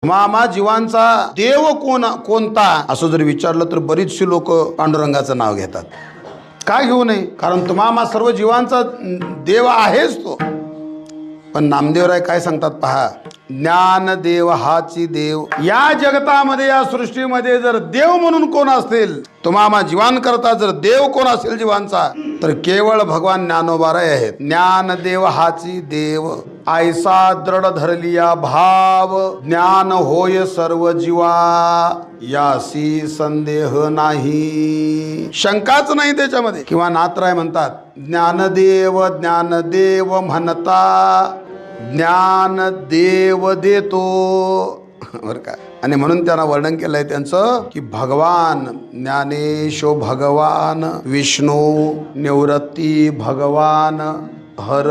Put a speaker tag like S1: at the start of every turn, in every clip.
S1: मामा जीवांचा देव कोणता असं जर विचारलं तर बरीचशी लोक पांडुरंगाचं नाव घेतात. का घेऊ नये? कारण तुम्हा सर्व जीवांचा देव आहेच तो. पण नामदेवराय काय सांगतात पहा, ज्ञानदेव हाची देव. या जगतामध्ये या सृष्टीमध्ये जर देव म्हणून कोण असतील, तुम्हा जीवांकरता जर देव कोण असेल जीवांचा, तर केवळ भगवान ज्ञानोबाराय आहेत. ज्ञानदेव हाची देव, ऐसा दृढ धरलिया भाव, ज्ञान होय सर्व जीवा, यासी संदेह नाही. शंकाच नाही त्याच्यामध्ये. किंवा नाथराय म्हणतात, ज्ञानदेव ज्ञानदेव म्हणता ज्ञान देव देतो, बरं का. आणि म्हणून त्यांना वर्णन केलंय त्यांचं की भगवान ज्ञानेशो भगवान विष्णू निवृत्ती भगवान हर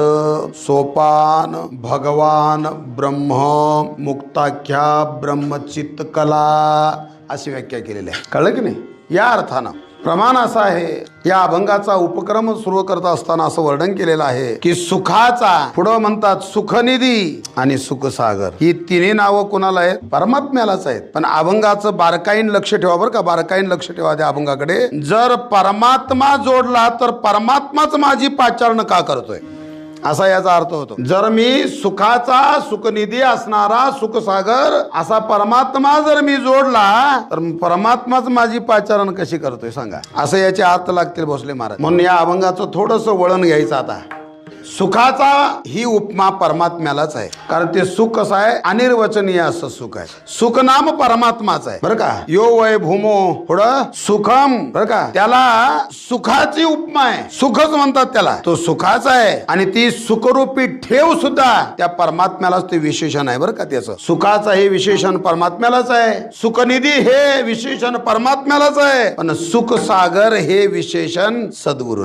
S1: सोपान भगवान ब्रह्म मुक्ताख्या ब्रह्मचित्त कला अशी व्याख्या केलेली आहे. कळलं की नाही? या अर्थानं प्रमाण असं आहे, या अभंगाचा उपक्रम सुरू करत असताना असं वर्णन केलेलं आहे की सुखाचा, पुढं म्हणतात सुखनिधी आणि सुखसागर, ही तिन्ही नावं कुणाला आहेत? परमात्म्यालाच आहेत. पण अभंगाचं बारकाईन लक्ष ठेवा बरं का, बारकाईन लक्ष ठेवा त्या अभंगाकडे. जर परमात्मा जोडला तर परमात्माच माझी पाचारण का करतोय, असा याचा अर्थ होतो. जर मी सुखाचा सुखनिधी असणारा सुखसागर असा परमात्मा जर मी जोडला तर परमात्माच माझी पाचारण कशी करतोय सांगा, असं याचे अर्थ लागतील भोसले महाराज. म्हणून या अभंगाचं थोडंसं वळण घ्यायचं. आता सुखाचा ही उपमा परमात्म्यालाच आहे, कारण ते सुख कसं आहे? अनिर्वचनीय असं सुख आहे. सुख नाम परमात्माच आहे बरं का. यो वै भूमो पुढं सुखम, बरं का, त्याला सुखाची उपमा आहे. सुखच म्हणतात त्याला. तो सुखाचा आहे आणि ती सुखरूपी ठेव सुद्धा त्या परमात्म्यालाच ते विशेषण आहे बरं का. त्याचं सुखाचं हे विशेषण परमात्म्यालाच आहे, सुखनिधी हे विशेषण परमात्म्यालाच आहे, पण सुखसागर हे विशेषण सद्गुरू.